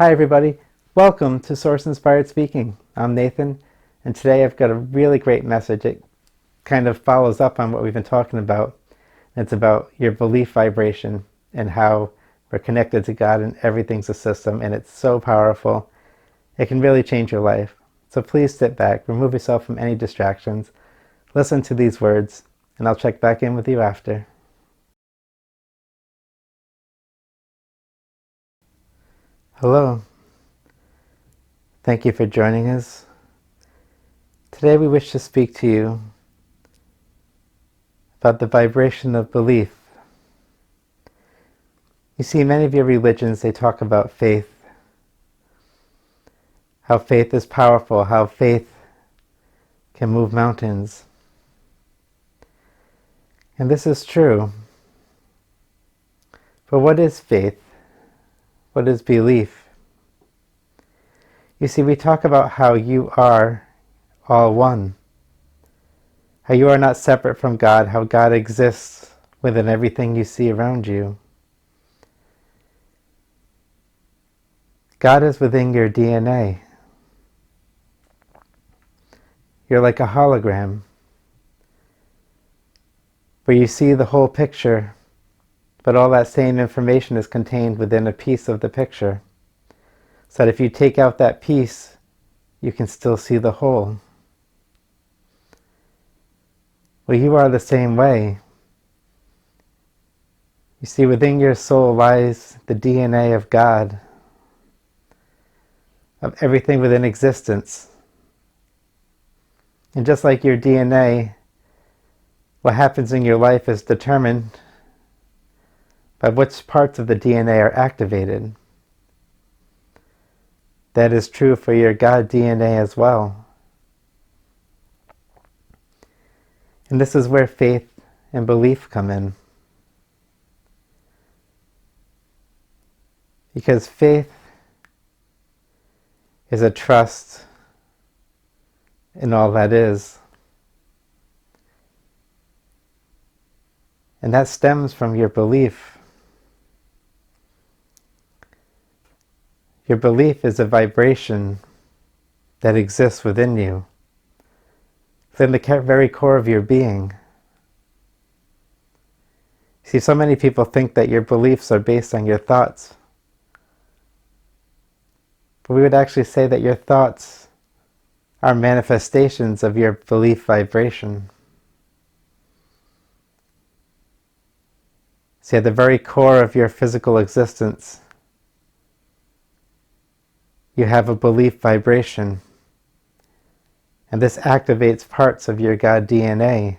Hi everybody, welcome to Source Inspired Speaking. I'm Nathan, and today I've got a really great message. It kind of follows up on what we've been talking about. It's about your belief vibration and how we're connected to God and everything's a system, and it's so powerful. It can really change your life. So please sit back, remove yourself from any distractions, listen to these words, and I'll check back in with you after. Hello. Thank you for joining us. Today we wish to speak to you about the vibration of belief. You see, many of your religions, they talk about faith, how faith is powerful, how faith can move mountains. And this is true. But what is faith? What is belief? You see, we talk about how you are all one, how you are not separate from God, how God exists within everything you see around you. God is within your DNA. You're like a hologram, where you see the whole picture, but all that same information is contained within a piece of the picture. So that if you take out that piece, you can still see the whole. Well, you are the same way. You see, within your soul lies the DNA of God, of everything within existence. And just like your DNA, what happens in your life is determined by which parts of the DNA are activated. That is true for your God DNA as well. And this is where faith and belief come in. Because faith is a trust in all that is. And that stems from your belief. Your belief is a vibration that exists within you, within the very core of your being. See, so many people think that your beliefs are based on your thoughts. But we would actually say that your thoughts are manifestations of your belief vibration. See, at the very core of your physical existence, you have a belief vibration. And this activates parts of your God DNA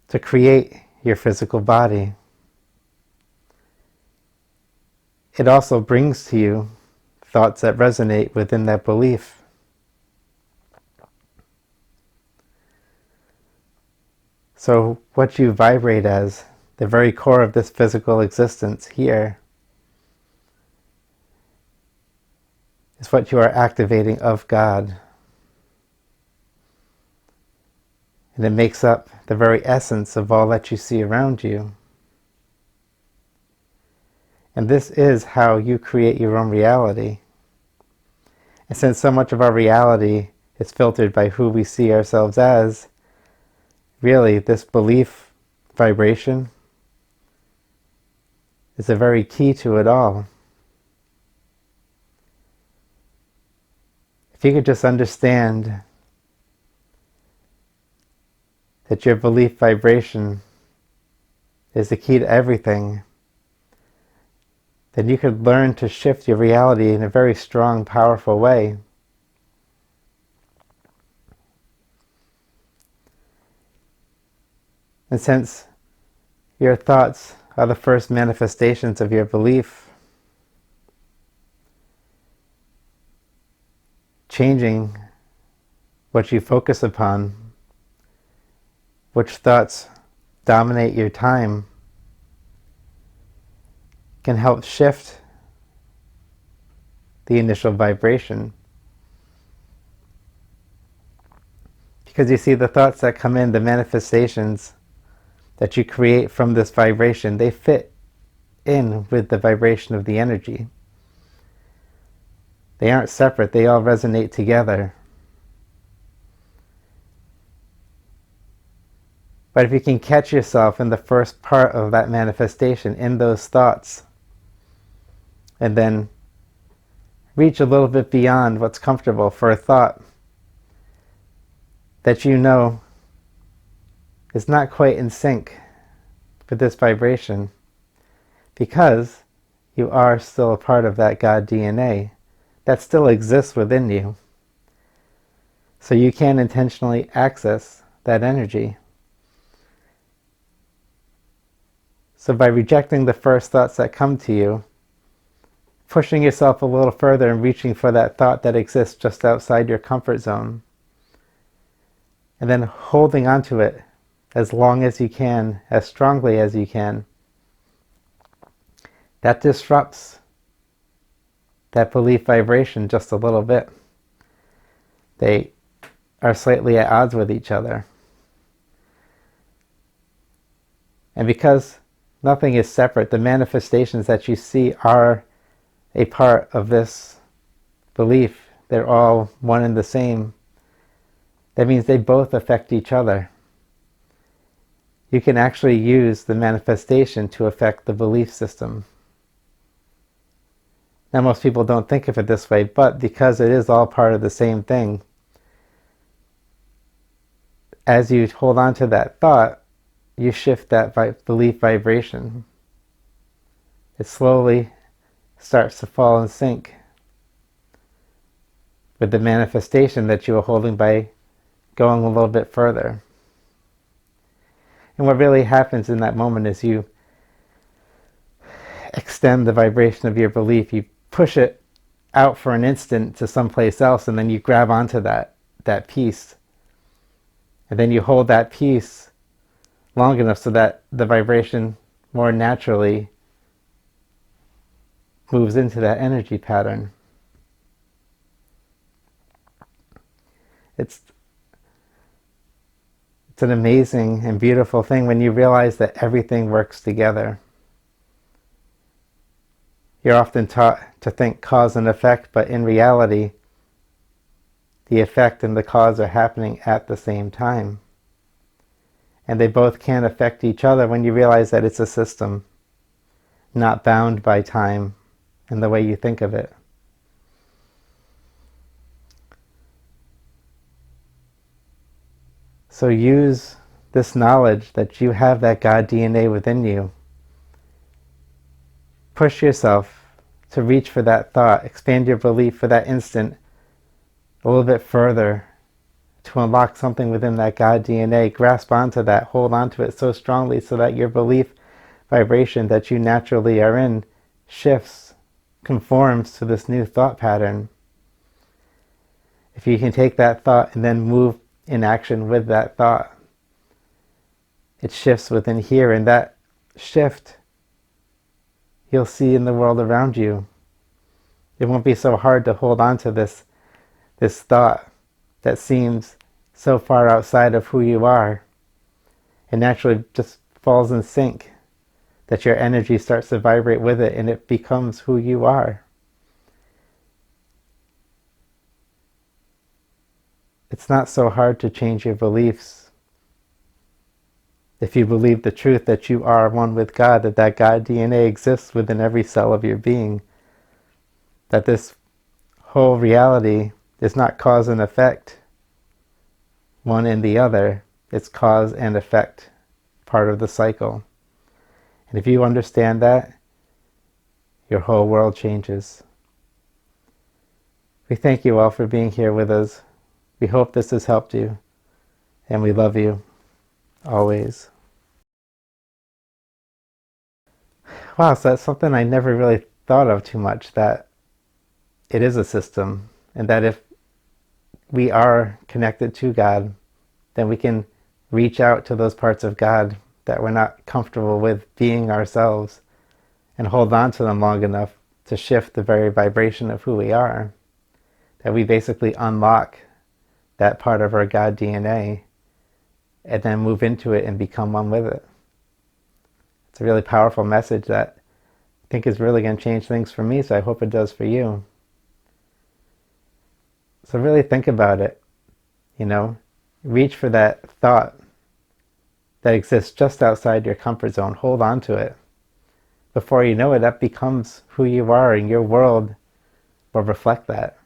to create your physical body. It also brings to you thoughts that resonate within that belief. So what you vibrate as, the very core of this physical existence here, is what you are activating of God. And it makes up the very essence of all that you see around you. And this is how you create your own reality. And since so much of our reality is filtered by who we see ourselves as, really this belief vibration is the very key to it all. If you could just understand that your belief vibration is the key to everything, then you could learn to shift your reality in a very strong, powerful way. And since your thoughts are the first manifestations of your belief, changing what you focus upon, which thoughts dominate your time, can help shift the initial vibration. Because you see, the thoughts that come in, the manifestations that you create from this vibration, they fit in with the vibration of the energy. They aren't separate, they all resonate together. But if you can catch yourself in the first part of that manifestation, in those thoughts, and then reach a little bit beyond what's comfortable for a thought that you know is not quite in sync with this vibration, because you are still a part of that God DNA that still exists within you. So you can intentionally access that energy. So by rejecting the first thoughts that come to you, pushing yourself a little further and reaching for that thought that exists just outside your comfort zone, and then holding on to it as long as you can, as strongly as you can, that disrupts that belief vibration just a little bit. They are slightly at odds with each other. And because nothing is separate, the manifestations that you see are a part of this belief. They're all one and the same. That means they both affect each other. You can actually use the manifestation to affect the belief system. Now, most people don't think of it this way, but because it is all part of the same thing, as you hold on to that thought, you shift that belief vibration. It slowly starts to fall in sync with the manifestation that you are holding by going a little bit further. And what really happens in that moment is you extend the vibration of your belief. You push it out for an instant to someplace else, and then you grab onto that piece. And then you hold that piece long enough so that the vibration more naturally moves into that energy pattern. It's an amazing and beautiful thing when you realize that everything works together. You're often taught to think cause and effect, but in reality, the effect and the cause are happening at the same time. And they both can affect each other when you realize that it's a system, not bound by time in the way you think of it. So use this knowledge that you have that God DNA within you. Push yourself to reach for that thought, expand your belief for that instant a little bit further, to unlock something within that God DNA. Grasp onto that, hold onto it so strongly so that your belief vibration that you naturally are in shifts, conforms to this new thought pattern. If you can take that thought and then move in action with that thought, it shifts within here, and that shift you'll see in the world around you. It won't be so hard to hold on to this thought that seems so far outside of who you are. It naturally just falls in sync, that your energy starts to vibrate with it and it becomes who you are. It's not so hard to change your beliefs. If you believe the truth that you are one with God, that God DNA exists within every cell of your being, that this whole reality is not cause and effect, one and the other, it's cause and effect, part of the cycle. And if you understand that, your whole world changes. We thank you all for being here with us. We hope this has helped you, and we love you always. Wow, so that's something I never really thought of too much, that it is a system, and that if we are connected to God, then we can reach out to those parts of God that we're not comfortable with being ourselves, and hold on to them long enough to shift the very vibration of who we are. That we basically unlock that part of our God DNA and then move into it and become one with it. It's a really powerful message that I think is really going to change things for me, so I hope it does for you. So really think about it, you know. Reach for that thought that exists just outside your comfort zone. Hold on to it. Before you know it, that becomes who you are, and your world will reflect that.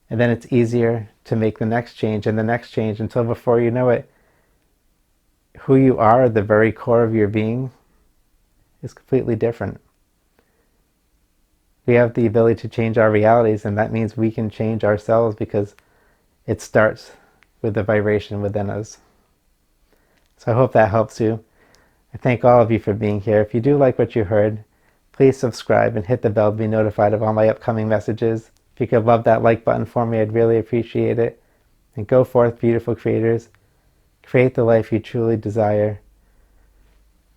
And then it's easier to make the next change and the next change until before you know it, who you are at the very core of your being is completely different. We have the ability to change our realities, and that means we can change ourselves because it starts with the vibration within us. So I hope that helps you. I thank all of you for being here. If you do like what you heard, please subscribe and hit the bell to be notified of all my upcoming messages. If you could love that like button for me, I'd really appreciate it. And go forth, beautiful creators. Create the life you truly desire.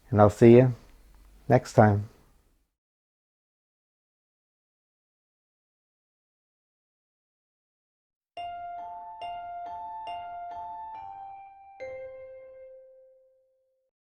And I'll see you next time.